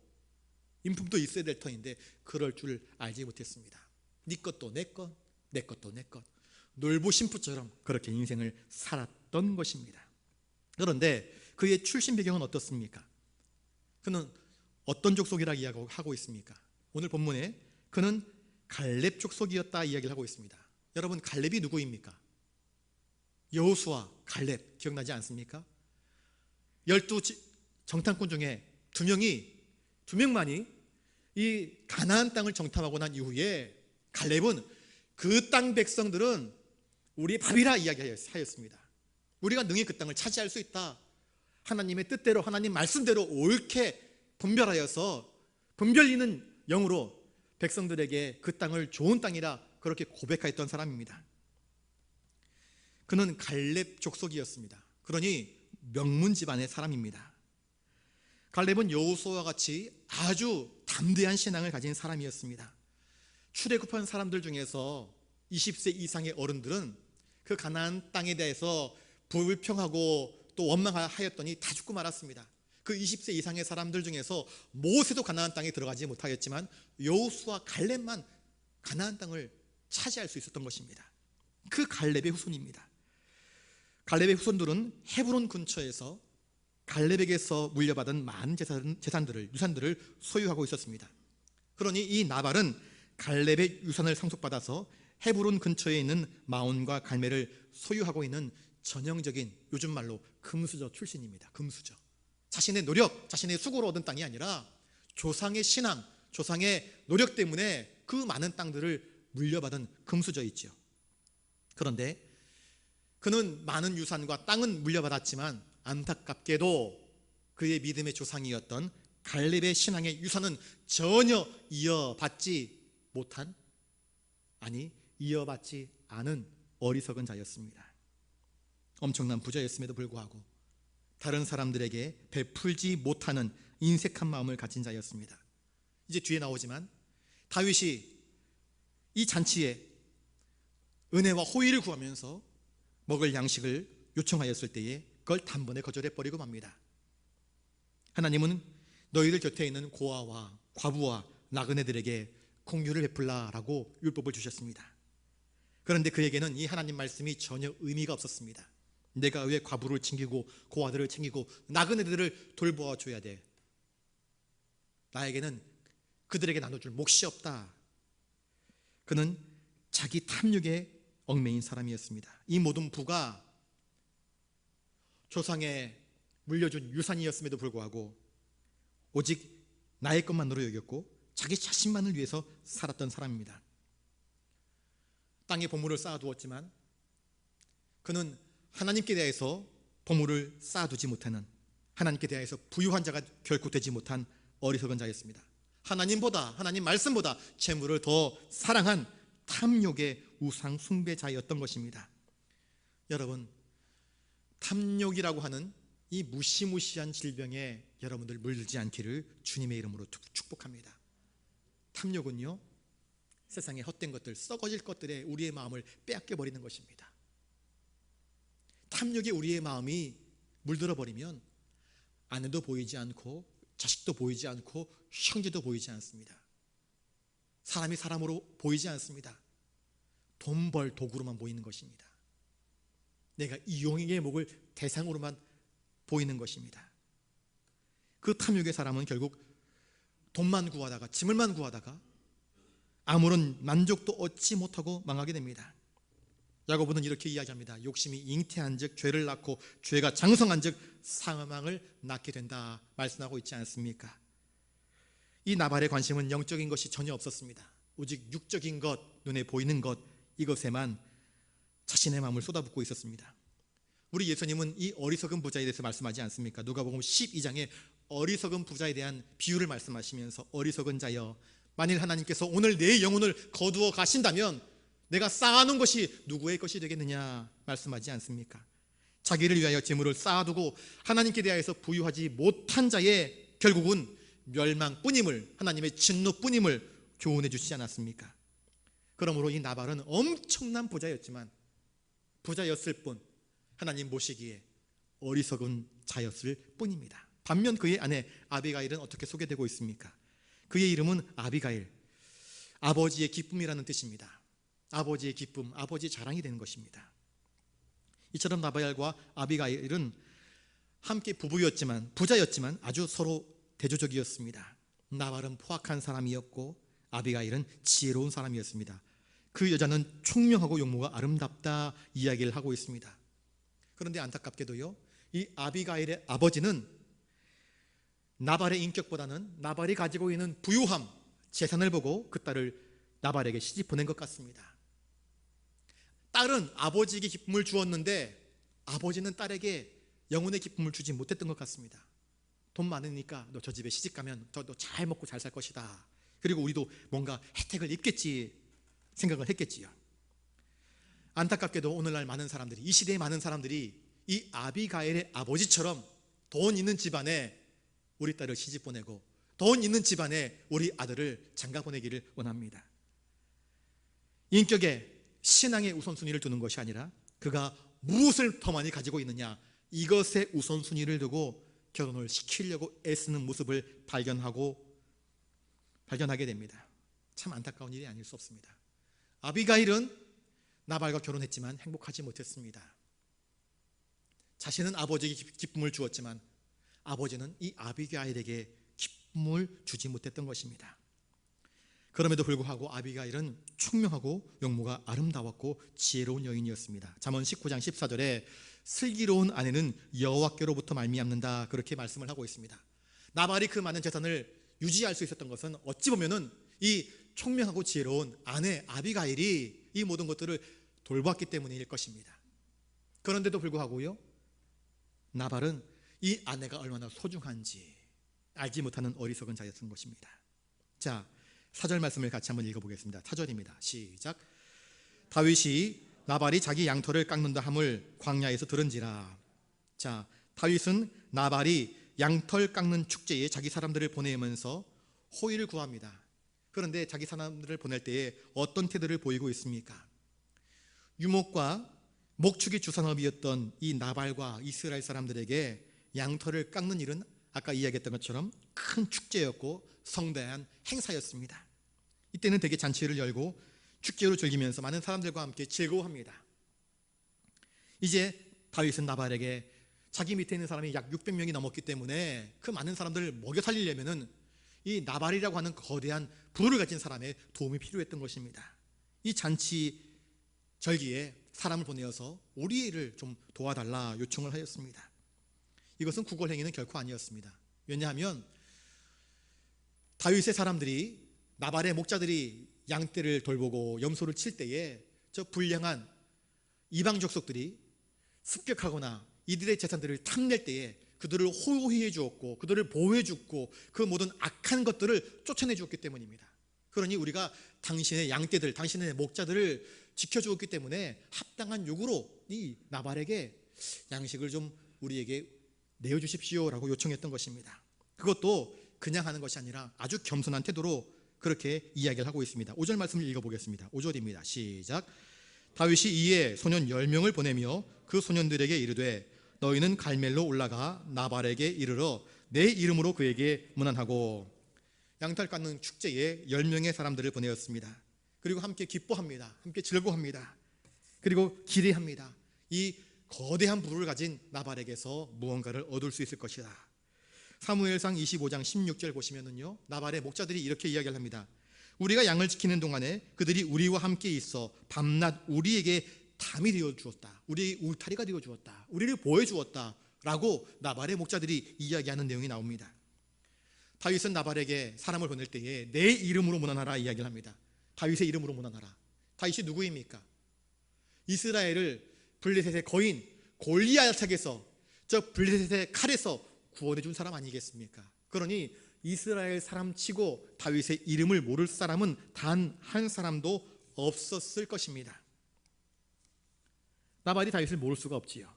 S1: 인품도 있어야 될 터인데 그럴 줄 알지 못했습니다. 네 것도 내 것, 내 것도 내 것, 놀부심부처럼 그렇게 인생을 살았던 것입니다. 그런데 그의 출신 배경은 어떻습니까? 그는 어떤 족속이라 이야기하고 있습니까? 오늘 본문에 그는 갈렙 족속이었다 이야기를 하고 있습니다. 여러분, 갈렙이 누구입니까? 여호수아, 갈렙 기억나지 않습니까? 12 정탐꾼 중에 두 명만이 이 가나안 땅을 정탐하고 난 이후에 갈렙은 그 땅 백성들은 우리의 밥이라 이야기하였습니다. 우리가 능히 그 땅을 차지할 수 있다. 하나님의 뜻대로, 하나님 말씀대로 옳게 분별하여서 분별리는 영으로 백성들에게 그 땅을 좋은 땅이라 그렇게 고백하였던 사람입니다. 그는 갈렙 족속이었습니다. 그러니 명문 집안의 사람입니다. 갈렙은 여호수아와 같이 아주 담대한 신앙을 가진 사람이었습니다. 출애굽한 사람들 중에서 20세 이상의 어른들은 그 가나안 땅에 대해서 불평하고 또 원망하였더니 다 죽고 말았습니다. 그 20세 이상의 사람들 중에서 모세도 가나안 땅에 들어가지 못하였지만 여호수아, 갈렙만 가나안 땅을 차지할 수 있었던 것입니다. 그 갈렙의 후손입니다. 갈렙의 후손들은 헤브론 근처에서 갈렙에게서 물려받은 많은 유산들을 소유하고 있었습니다. 그러니 이 나발은 갈렙의 유산을 상속받아서 헤브론 근처에 있는 마온과 갈멜을 소유하고 있는 전형적인 요즘 말로 금수저 출신입니다. 금수저. 자신의 노력, 자신의 수고로 얻은 땅이 아니라 조상의 신앙, 조상의 노력 때문에 그 많은 땅들을 물려받은 금수저이지요. 그런데 그는 많은 유산과 땅은 물려받았지만 안타깝게도 그의 믿음의 조상이었던 갈렙의 신앙의 유산은 전혀 이어받지 않은 어리석은 자였습니다. 엄청난 부자였음에도 불구하고 다른 사람들에게 베풀지 못하는 인색한 마음을 가진 자였습니다. 이제 뒤에 나오지만 다윗이 이 잔치에 은혜와 호의를 구하면서 먹을 양식을 요청하였을 때에 그걸 단번에 거절해버리고 맙니다. 하나님은 너희들 곁에 있는 고아와 과부와 나그네들에게 공유를 베풀라라고 율법을 주셨습니다. 그런데 그에게는 이 하나님 말씀이 전혀 의미가 없었습니다. 내가 왜 과부를 챙기고 고아들을 챙기고 나그네들을 돌보아 줘야 돼? 나에게는 그들에게 나눠줄 몫이 없다. 그는 자기 탐욕에 얽매인 사람이었습니다. 이 모든 부가 조상에 물려준 유산이었음에도 불구하고 오직 나의 것만으로 여겼고 자기 자신만을 위해서 살았던 사람입니다. 땅에 보물을 쌓아두었지만 그는 하나님께 대해서 보물을 쌓아두지 못하는, 하나님께 대해서 부유한 자가 결코 되지 못한 어리석은 자였습니다. 하나님보다, 하나님 말씀보다 재물을 더 사랑한 탐욕의 우상 숭배자였던 것입니다. 여러분, 탐욕이라고 하는 이 무시무시한 질병에 여러분들 물들지 않기를 주님의 이름으로 축복합니다. 탐욕은요, 세상의 헛된 것들, 썩어질 것들에 우리의 마음을 빼앗겨 버리는 것입니다. 탐욕에 우리의 마음이 물들어 버리면 아내도 보이지 않고 자식도 보이지 않고 형제도 보이지 않습니다. 사람이 사람으로 보이지 않습니다. 돈 벌 도구로만 보이는 것입니다. 내가 이용의 목을 대상으로만 보이는 것입니다. 그 탐욕의 사람은 결국 돈만 구하다가, 짐을만 구하다가 아무런 만족도 얻지 못하고 망하게 됩니다. 야고보는 이렇게 이야기합니다. 욕심이 잉태한 즉 죄를 낳고 죄가 장성한 즉 사망을 낳게 된다 말씀하고 있지 않습니까? 이 나발의 관심은 영적인 것이 전혀 없었습니다. 오직 육적인 것, 눈에 보이는 것, 이것에만 자신의 마음을 쏟아붓고 있었습니다. 우리 예수님은 이 어리석은 부자에 대해서 말씀하지 않습니까? 누가복음 12장에 어리석은 부자에 대한 비유를 말씀하시면서 어리석은 자여, 만일 하나님께서 오늘 내 영혼을 거두어 가신다면 내가 쌓아놓은 것이 누구의 것이 되겠느냐 말씀하지 않습니까? 자기를 위하여 재물을 쌓아두고 하나님께 대하여서 부유하지 못한 자의 결국은 멸망뿐임을, 하나님의 진노뿐임을 교훈해 주시지 않았습니까? 그러므로 이 나발은 엄청난 부자였지만 부자였을 뿐 하나님 보시기에 어리석은 자였을 뿐입니다. 반면 그의 아내 아비가일은 어떻게 소개되고 있습니까? 그의 이름은 아비가일, 아버지의 기쁨이라는 뜻입니다. 아버지의 기쁨, 아버지의 자랑이 되는 것입니다. 이처럼 나발과 아비가일은 함께 부자였지만 아주 서로 대조적이었습니다. 나발은 포악한 사람이었고 아비가일은 지혜로운 사람이었습니다. 그 여자는 총명하고 용모가 아름답다 이야기를 하고 있습니다. 그런데 안타깝게도요, 이 아비가일의 아버지는 나발의 인격보다는 나발이 가지고 있는 부유함, 재산을 보고 그 딸을 나발에게 시집 보낸 것 같습니다. 딸은 아버지에게 기쁨을 주었는데 아버지는 딸에게 영혼의 기쁨을 주지 못했던 것 같습니다. 돈 많으니까 너 저 집에 시집 가면 너 잘 먹고 잘 살 것이다. 그리고 우리도 뭔가 혜택을 입겠지 생각을 했겠지요. 안타깝게도 오늘날 많은 사람들이, 이 시대의 많은 사람들이 이 아비가일의 아버지처럼 돈 있는 집안에 우리 딸을 시집 보내고 돈 있는 집안에 우리 아들을 장가 보내기를 원합니다. 인격에 신앙의 우선순위를 두는 것이 아니라 그가 무엇을 더 많이 가지고 있느냐, 이것에 우선순위를 두고 결혼을 시키려고 애쓰는 모습을 발견하게 됩니다. 참 안타까운 일이 아닐 수 없습니다. 아비가일은 나발과 결혼했지만 행복하지 못했습니다. 자신은 아버지에게 기쁨을 주었지만 아버지는 이 아비가일에게 기쁨을 주지 못했던 것입니다. 그럼에도 불구하고 아비가일은 총명하고 용모가 아름다웠고 지혜로운 여인이었습니다. 잠언 19장 14절에 슬기로운 아내는 여호와께로부터 말미암는다, 그렇게 말씀을 하고 있습니다. 나발이 그 많은 재산을 유지할 수 있었던 것은 어찌 보면은 이 총명하고 지혜로운 아내 아비가일이 이 모든 것들을 돌봤기 때문일 것입니다. 그런데도 불구하고요, 나발은 이 아내가 얼마나 소중한지 알지 못하는 어리석은 자였던 것입니다. 자, 4절 말씀을 같이 한번 읽어보겠습니다. 4절입니다. 시작. 다윗이 나발이 자기 양털을 깎는다 함을 광야에서 들은지라. 자, 다윗은 나발이 양털 깎는 축제에 자기 사람들을 보내면서 호의를 구합니다. 그런데 자기 사람들을 보낼 때에 어떤 태도를 보이고 있습니까? 유목과 목축이 주산업이었던 이 나발과 이스라엘 사람들에게 양털을 깎는 일은 아까 이야기했던 것처럼 큰 축제였고 성대한 행사였습니다. 이때는 대개 잔치를 열고 축제로 즐기면서 많은 사람들과 함께 즐거워합니다. 이제 다윗은 나발에게 자기 밑에 있는 사람이 약 600명이 넘었기 때문에 그 많은 사람들을 먹여 살리려면은 이 나발이라고 하는 거대한 부를 가진 사람의 도움이 필요했던 것입니다. 이 잔치 절기에 사람을 보내어서 우리를 좀 도와달라 요청을 하였습니다. 이것은 구걸 행위는 결코 아니었습니다. 왜냐하면 다윗의 사람들이, 나발의 목자들이 양떼를 돌보고 염소를 칠 때에 저 불량한 이방 족속들이 습격하거나 이들의 재산들을 탐낼 때에 그들을 호의해 주었고 그들을 보호해 주었고 그 모든 악한 것들을 쫓아내 주었기 때문입니다. 그러니 우리가 당신의 양떼들, 당신의 목자들을 지켜주었기 때문에 합당한 요구로 이 나발에게 양식을 좀 우리에게 내어주십시오라고 요청했던 것입니다. 그것도 그냥 하는 것이 아니라 아주 겸손한 태도로 그렇게 이야기를 하고 있습니다. 5절 말씀을 읽어보겠습니다. 5절입니다. 시작. 다윗이 이에 소년 10명을 보내며 그 소년들에게 이르되 너희는 갈멜로 올라가 나발에게 이르러 내 이름으로 그에게 문안하고. 양털 깎는 축제에 10명의 사람들을 보내었습니다. 그리고 함께 기뻐합니다. 함께 즐거워합니다. 그리고 기대합니다. 이 거대한 부를 가진 나발에게서 무언가를 얻을 수 있을 것이다. 사무엘상 25장 16절 보시면은요, 나발의 목자들이 이렇게 이야기를 합니다. 우리가 양을 지키는 동안에 그들이 우리와 함께 있어 밤낮 우리에게 담이 되어 주었다. 우리의 울타리가 되어 주었다. 우리를 보호해 주었다 라고 나발의 목자들이 이야기하는 내용이 나옵니다. 다윗은 나발에게 사람을 보낼 때에 내 이름으로 문안하라 이야기를 합니다. 다윗의 이름으로 문안하라. 다윗이 누구입니까? 이스라엘을 블레셋의 거인 골리앗에게서, 저 블레셋의 칼에서 구원해 준 사람 아니겠습니까? 그러니 이스라엘 사람 치고 다윗의 이름을 모를 사람은 단 한 사람도 없었을 것입니다. 나발이 다윗을 모를 수가 없지요.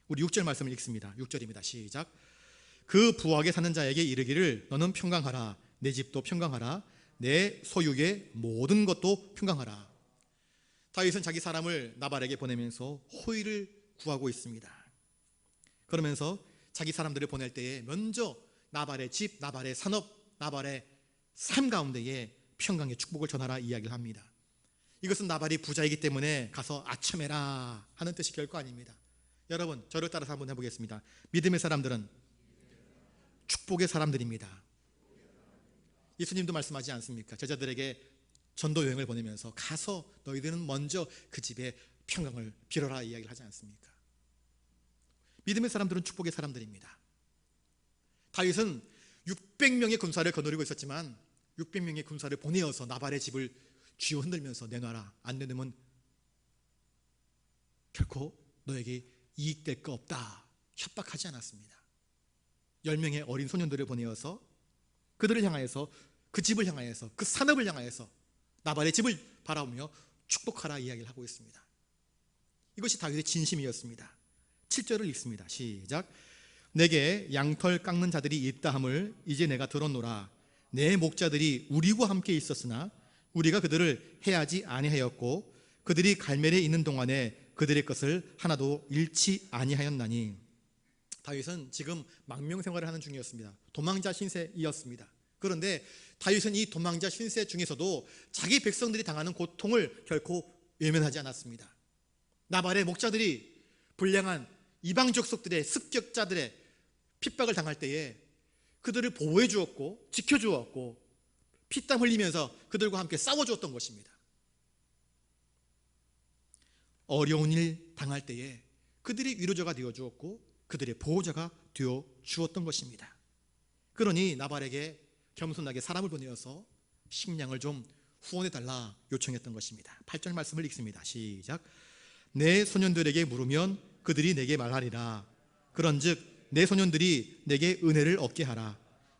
S1: 우리 6절 말씀을 읽습니다. 6절입니다. 시작. 그 부하게 사는 자에게 이르기를 너는 평강하라. 내 집도 평강하라. 내 소유의 모든 것도 평강하라. 다윗은 자기 사람을 나발에게 보내면서 호의를 구하고 있습니다. 그러면서 자기 사람들을 보낼 때에 먼저 나발의 집, 나발의 산업, 나발의 삶 가운데에 평강의 축복을 전하라 이야기를 합니다. 이것은 나발이 부자이기 때문에 가서 아첨해라 하는 뜻이 결코 아닙니다. 여러분, 저를 따라서 한번 해보겠습니다. 믿음의 사람들은 축복의 사람들입니다. 예수님도 말씀하지 않습니까? 제자들에게 전도 여행을 보내면서 가서 너희들은 먼저 그 집에 평강을 빌어라 이야기를 하지 않습니까? 믿음의 사람들은 축복의 사람들입니다. 다윗은 600명의 군사를 거느리고 있었지만 600명의 군사를 보내어서 나발의 집을 쥐어 흔들면서 내놔라, 안 내놓으면 결코 너에게 이익될 거 없다 협박하지 않았습니다. 10명의 어린 소년들을 보내어서 그들을 향하여서, 그 집을 향하여서, 그 산업을 향하여서 나발의 집을 바라보며 축복하라 이야기를 하고 있습니다. 이것이 다윗의 진심이었습니다. 7절을 읽습니다. 시작. 내게 양털 깎는 자들이 있다 함을 이제 내가 들었노라. 내 목자들이 우리와 함께 있었으나 우리가 그들을 해하지 아니하였고 그들이 갈멜에 있는 동안에 그들의 것을 하나도 잃지 아니하였나니. 다윗은 지금 망명 생활을 하는 중이었습니다. 도망자 신세이었습니다. 그런데 다윗은 이 도망자 신세 중에서도 자기 백성들이 당하는 고통을 결코 외면하지 않았습니다. 나발의 목자들이 불량한 이방 족속들의 습격자들의 핍박을 당할 때에 그들을 보호해 주었고 지켜 주었고 피땀 흘리면서 그들과 함께 싸워 주었던 것입니다. 어려운 일 당할 때에 그들이 위로자가 되어 주었고 그들의 보호자가 되어 주었던 것입니다. 그러니 나발에게 겸손하게 사람을 보내어서 식량을 좀 후원해 달라 요청했던 것입니다. 8절 말씀을 읽습니다. 시작. 내 소년들에게 물으면 그들이 내게 말하리라. 그런즉 내 소년들이 내게 은혜를 얻게 하라.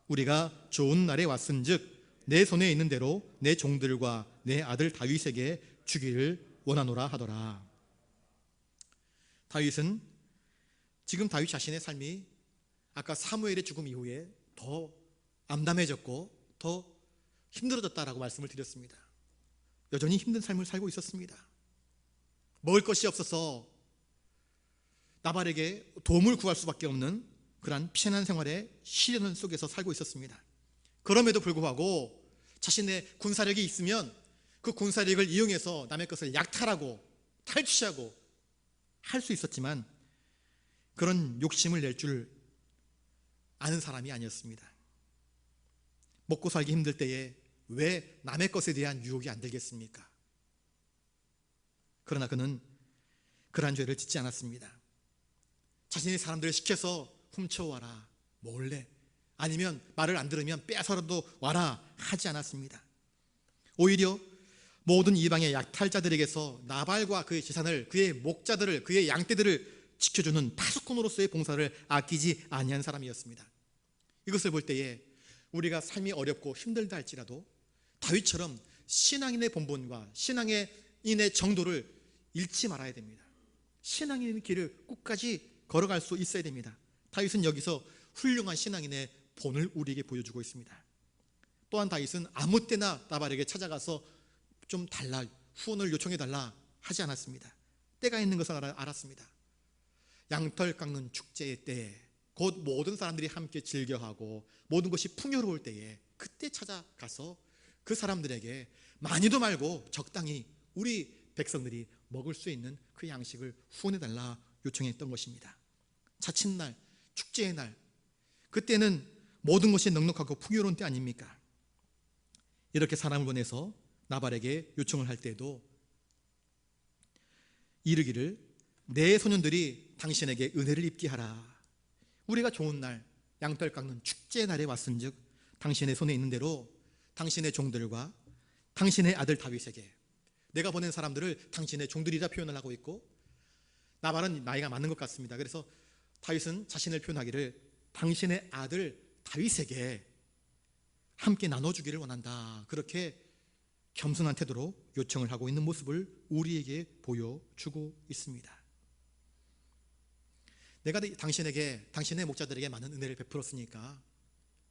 S1: 우리가 좋은 날에 왔은즉 내 손에 있는 대로 내 종들과 내 아들 다윗에게 주기를 원하노라 하더라. 다윗은 지금 다윗 자신의 삶이 아까 사무엘의 죽음 이후에 더 암담해졌고 더 힘들어졌다라고 말씀을 드렸습니다. 여전히 힘든 삶을 살고 있었습니다. 먹을 것이 없어서 나발에게 도움을 구할 수밖에 없는 그러한 피난한 생활의 시련 속에서 살고 있었습니다. 그럼에도 불구하고 자신의 군사력이 있으면 그 군사력을 이용해서 남의 것을 약탈하고 탈취하고 할 수 있었지만 그런 욕심을 낼 줄 아는 사람이 아니었습니다. 먹고 살기 힘들 때에 왜 남의 것에 대한 유혹이 안 들겠습니까? 그러나 그는 그러한 죄를 짓지 않았습니다. 자신이 사람들을 시켜서 훔쳐와라, 몰래, 아니면 말을 안 들으면 빼앗아라도 와라 하지 않았습니다. 오히려 모든 이방의 약탈자들에게서 나발과 그의 재산을, 그의 목자들을, 그의 양떼들을 지켜주는 파수꾼으로서의 봉사를 아끼지 아니한 사람이었습니다. 이것을 볼 때에 우리가 삶이 어렵고 힘들다 할지라도 다윗처럼 신앙인의 본분과 신앙인의 정도를 잃지 말아야 됩니다. 신앙인의 길을 끝까지 걸어갈 수 있어야 됩니다. 다윗은 여기서 훌륭한 신앙인의 본을 우리에게 보여주고 있습니다. 또한 다윗은 아무 때나 나발에게 찾아가서 좀 달라, 후원을 요청해 달라 하지 않았습니다. 때가 있는 것을 알았습니다. 양털 깎는 축제의 때, 곧 모든 사람들이 함께 즐겨하고 모든 것이 풍요로울 때에 그때 찾아가서 그 사람들에게 많이도 말고 적당히 우리 백성들이 먹을 수 있는 그 양식을 후원해 달라 요청했던 것입니다. 자칫날, 축제의 날, 그때는 모든 것이 넉넉하고 풍요로운 때 아닙니까? 이렇게 사람을 보내서 나발에게 요청을 할 때에도 이르기를 내 소년들이 당신에게 은혜를 입게 하라. 우리가 좋은 날, 양털 깎는 축제의 날에 왔은즉 당신의 손에 있는 대로 당신의 종들과 당신의 아들 다윗에게, 내가 보낸 사람들을 당신의 종들이라 표현을 하고 있고 나발은 나이가 많은 것 같습니다. 그래서 다윗은 자신을 표현하기를 당신의 아들 다윗에게 함께 나눠주기를 원한다. 그렇게 겸손한 태도로 요청을 하고 있는 모습을 우리에게 보여주고 있습니다. 내가 당신에게, 당신의 목자들에게 많은 은혜를 베풀었으니까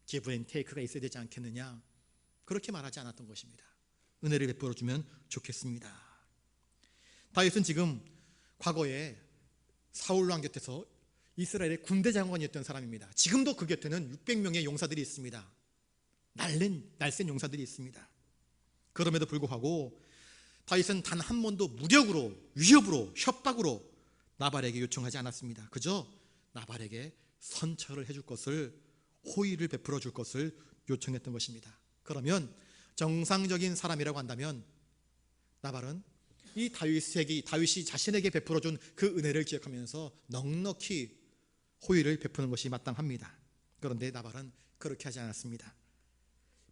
S1: give and take가 있어야 되지 않겠느냐, 그렇게 말하지 않았던 것입니다. 은혜를 베풀어주면 좋겠습니다. 다윗은 지금 과거에 사울 왕 곁에서 이스라엘의 군대 장관이었던 사람입니다. 지금도 그 곁에는 600명의 용사들이 있습니다. 날쌘 용사들이 있습니다. 그럼에도 불구하고 다윗은 단 한 번도 무력으로, 위협으로, 협박으로 나발에게 요청하지 않았습니다. 그저 나발에게 선처를 해줄 것을, 호의를 베풀어 줄 것을 요청했던 것입니다. 그러면 정상적인 사람이라고 한다면 나발은 이 다윗이 자신에게 베풀어 준 그 은혜를 기억하면서 넉넉히 호의를 베푸는 것이 마땅합니다. 그런데 나발은 그렇게 하지 않았습니다.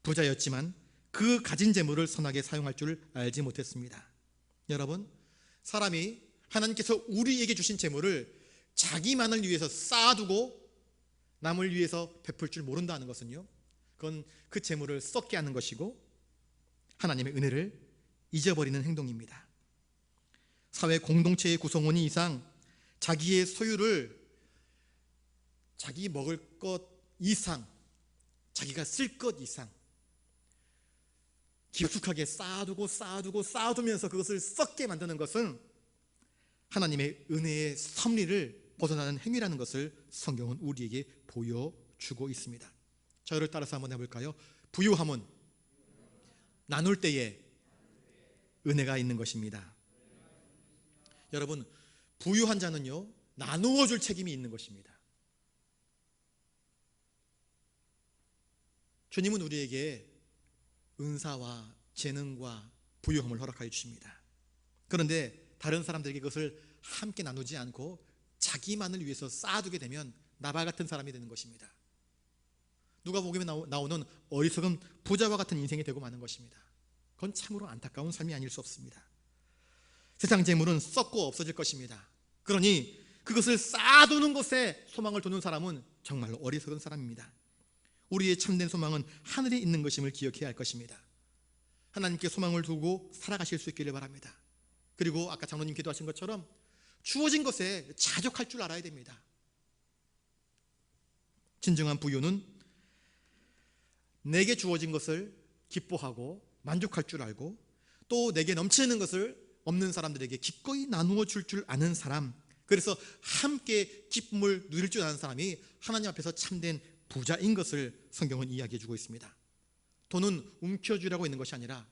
S1: 부자였지만 그 가진 재물을 선하게 사용할 줄 알지 못했습니다. 여러분, 사람이 하나님께서 우리에게 주신 재물을 자기만을 위해서 쌓아두고 남을 위해서 베풀 줄 모른다는 것은요, 그건 그 재물을 썩게 하는 것이고 하나님의 은혜를 잊어버리는 행동입니다. 사회 공동체의 구성원이 이상 자기의 소유를 자기 먹을 것 이상, 자기가 쓸 것 이상 깊숙하게 쌓아두면서 그것을 썩게 만드는 것은 하나님의 은혜의 섭리를 벗어나는 행위라는 것을 성경은 우리에게 보여주고 있습니다. 저를 따라서 한번 해볼까요? 부유함은 나눌 때에 은혜가 있는 것입니다. 여러분, 부유한 자는요, 나누어 줄 책임이 있는 것입니다. 주님은 우리에게 은사와 재능과 부유함을 허락하여 주십니다. 그런데 다른 사람들에게 그것을 함께 나누지 않고 자기만을 위해서 쌓아두게 되면 나발 같은 사람이 되는 것입니다. 누가복음에 나오는 어리석은 부자와 같은 인생이 되고 마는 것입니다. 그건 참으로 안타까운 삶이 아닐 수 없습니다. 세상 재물은 썩고 없어질 것입니다. 그러니 그것을 쌓아두는 것에 소망을 두는 사람은 정말로 어리석은 사람입니다. 우리의 참된 소망은 하늘에 있는 것임을 기억해야 할 것입니다. 하나님께 소망을 두고 살아가실 수 있기를 바랍니다. 그리고 아까 장로님 기도하신 것처럼 주어진 것에 자족할 줄 알아야 됩니다. 진정한 부유는 내게 주어진 것을 기뻐하고 만족할 줄 알고 또 내게 넘치는 것을 없는 사람들에게 기꺼이 나누어 줄 아는 사람, 그래서 함께 기쁨을 누릴 줄 아는 사람이 하나님 앞에서 참된 부자인 것을 성경은 이야기해 주고 있습니다. 돈은 움켜쥐라고 있는 것이 아니라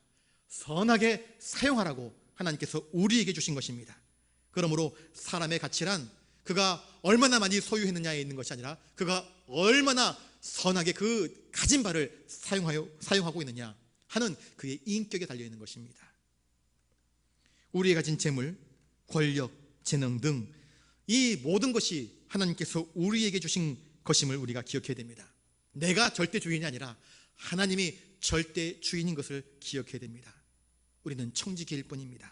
S1: 선하게 사용하라고 하나님께서 우리에게 주신 것입니다. 그러므로 사람의 가치란 그가 얼마나 많이 소유했느냐에 있는 것이 아니라 그가 얼마나 선하게 그 가진 바를 사용하고 있느냐 하는 그의 인격에 달려있는 것입니다. 우리의 가진 재물, 권력, 재능 등 이 모든 것이 하나님께서 우리에게 주신 것임을 우리가 기억해야 됩니다. 내가 절대 주인이 아니라 하나님이 절대 주인인 것을 기억해야 됩니다. 우리는 청지기일 뿐입니다.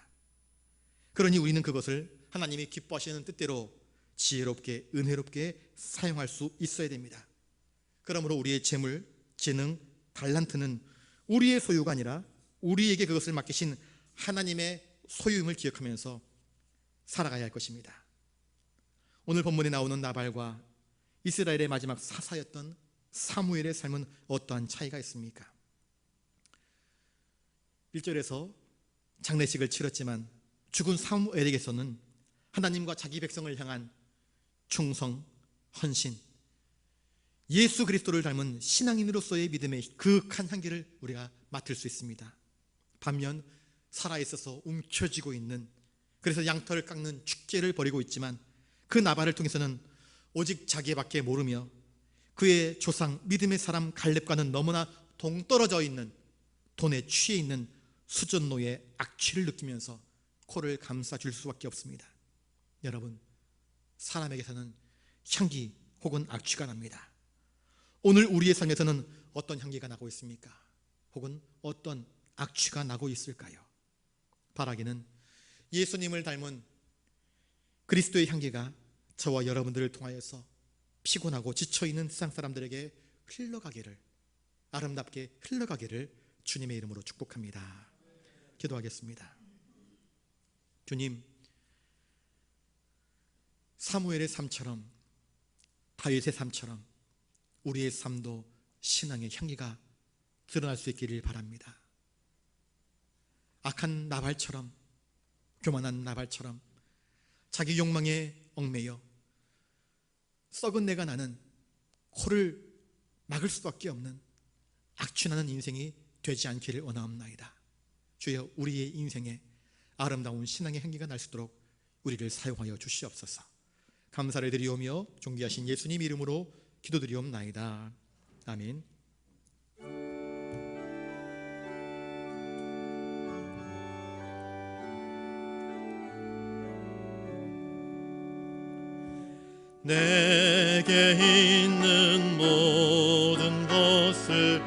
S1: 그러니 우리는 그것을 하나님이 기뻐하시는 뜻대로 지혜롭게 은혜롭게 사용할 수 있어야 됩니다. 그러므로 우리의 재물, 재능, 달란트는 우리의 소유가 아니라 우리에게 그것을 맡기신 하나님의 소유임을 기억하면서 살아가야 할 것입니다. 오늘 본문에 나오는 나발과 이스라엘의 마지막 사사였던 사무엘의 삶은 어떠한 차이가 있습니까? 1절에서 장례식을 치렀지만 죽은 사무엘에게서는 하나님과 자기 백성을 향한 충성, 헌신, 예수 그리스도를 닮은 신앙인으로서의 믿음의 그윽한 향기를 우리가 맡을 수 있습니다. 반면 살아있어서 움켜쥐고 있는, 그래서 양털을 깎는 축제를 벌이고 있지만 그 나발을 통해서는 오직 자기밖에 모르며 그의 조상 믿음의 사람 갈렙과는 너무나 동떨어져 있는, 돈에 취해 있는 수전노의 악취를 느끼면서 코를 감싸줄 수밖에 없습니다. 여러분, 사람에게서는 향기 혹은 악취가 납니다. 오늘 우리의 삶에서는 어떤 향기가 나고 있습니까? 혹은 어떤 악취가 나고 있을까요? 바라기는 예수님을 닮은 그리스도의 향기가 저와 여러분들을 통하여서 피곤하고 지쳐있는 세상 사람들에게 흘러가기를, 아름답게 흘러가기를 주님의 이름으로 축복합니다. 기도하겠습니다. 주님, 사무엘의 삶처럼 다윗의 삶처럼 우리의 삶도 신앙의 향기가 드러날 수 있기를 바랍니다. 악한 나발처럼, 교만한 나발처럼 자기 욕망에 얽매여 썩은 내가 나는 코를 막을 수밖에 없는 악취나는 인생이 되지 않기를 원하옵나이다. 주여, 우리의 인생에 아름다운 신앙의 향기가 날 수 있도록 우리를 사용하여 주시옵소서. 감사를 드리오며 존귀하신 예수님 이름으로 기도드리옵나이다. 아멘.
S2: 내게 있는 모든 것을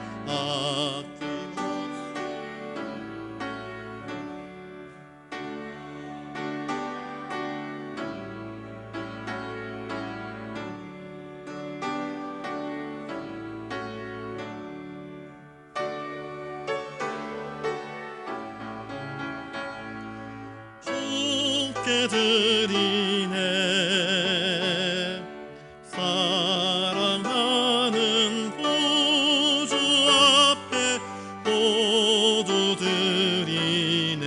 S2: 주께 드리네. 사랑하는 구주 앞에 모두 드리네.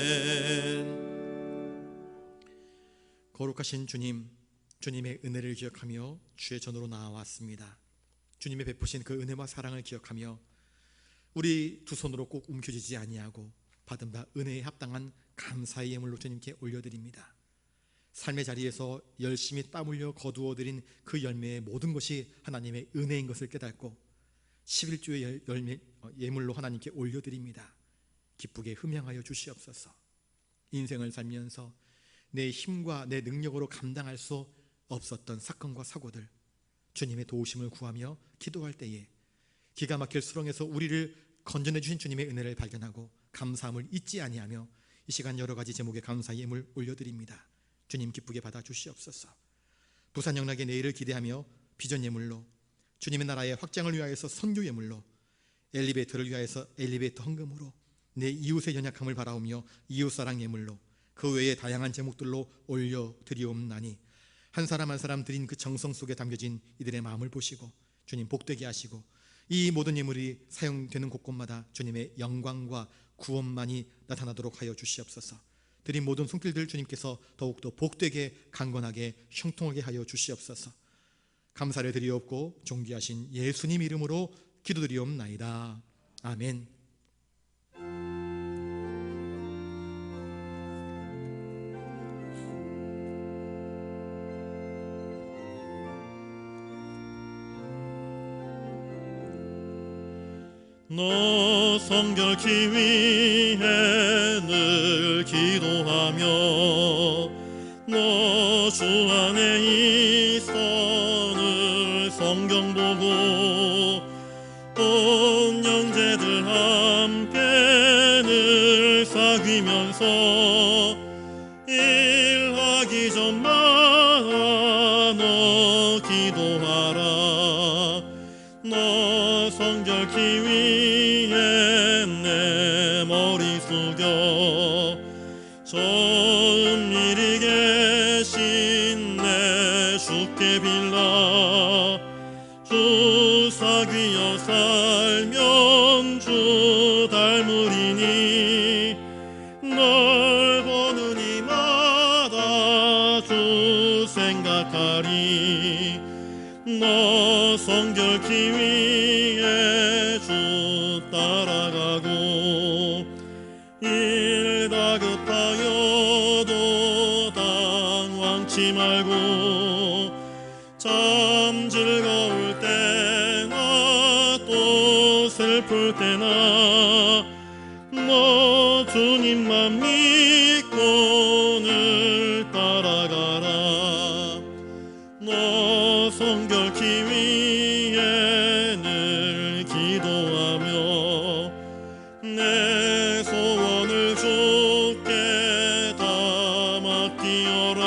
S2: 아멘.
S1: 거룩하신 주님, 주님의 은혜를 기억하며 주의 전으로 나아왔습니다. 주님의 베푸신 그 은혜와 사랑을 기억하며 우리 두 손으로 꼭 움켜쥐지 아니하고 받은 바 은혜에 합당한 감사의 예물로 주님께 올려드립니다. 삶의 자리에서 열심히 땀 흘려 거두어들인 그 열매의 모든 것이 하나님의 은혜인 것을 깨닫고 11주의 예물로 하나님께 올려드립니다. 기쁘게 흠양하여 주시옵소서. 인생을 살면서 내 힘과 내 능력으로 감당할 수 없었던 사건과 사고들, 주님의 도우심을 구하며 기도할 때에 기가 막힐 수렁에서 우리를 건져내 주신 주님의 은혜를 발견하고 감사함을 잊지 아니하며 이 시간 여러 가지 제목의 감사의 예물 올려드립니다. 주님 기쁘게 받아 주시옵소서. 부산 영락의 내일을 기대하며 비전 예물로, 주님의 나라의 확장을 위하여서 선교 예물로, 엘리베이터를 위하여서 엘리베이터 헌금으로, 내 이웃의 연약함을 바라오며 이웃사랑 예물로, 그 외의 다양한 제목들로 올려드리옵나니 한 사람 한 사람 드린 그 정성 속에 담겨진 이들의 마음을 보시고 주님 복되게 하시고 이 모든 예물이 사용되는 곳곳마다 주님의 영광과 구원만이 나타나도록 하여 주시옵소서. 드린 모든 손길들 주님께서 더욱더 복되게 강건하게 형통하게 하여 주시옵소서. 감사를 드리옵고 존귀하신 예수님 이름으로 기도드리옵나이다. 아멘.
S2: 너 성결케 위해 늘 기도하며 너 주 안에 있어 늘 성경 보고 온 형제들 함께 늘 사귀면서 일하기 전마다 너 기도하라. 너 성결케 위해 내 머리 숙여 저 은밀히 계신 내 주께 빌라. 주 사귀어 살면 주 닮으리니 널 보는 이마다 주 생각하리. 너 성결케 위해 주 따라가고 일 다급하여도 당황치 말고 참 즐거울 때나 또 슬플 때나 너 주님만 믿고 늘 따라가라. 너 성결케 위해 늘 기도하며 내 소원을 주께 다 맡기어라.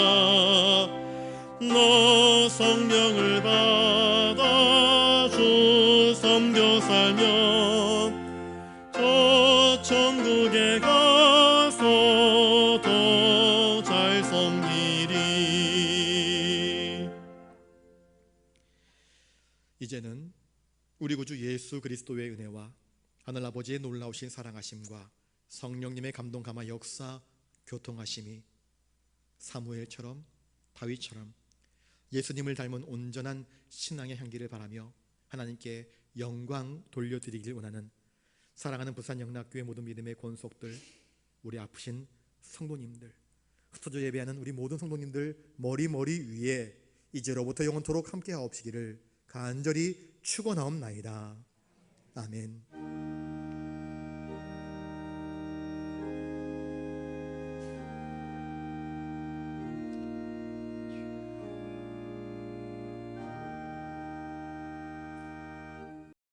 S2: 너 성령을 받아 주 섬겨 살면 저 천국에 가서 더 잘 섬기리.
S1: 이제는 우리 구주 예수 그리스도의 은혜와 하늘아버지의 놀라우신 사랑하심과 성령님의 감동 감화 역사 교통하심이 사무엘처럼 다윗처럼 예수님을 닮은 온전한 신앙의 향기를 바라며 하나님께 영광 돌려드리길 원하는 사랑하는 부산영락교회 모든 믿음의 권속들, 우리 아프신 성도님들, 흩어져 예배하는 우리 모든 성도님들 머리 위에 이제로부터 영원토록 함께 하옵시기를 간절히 축원하옵나이다. 아멘.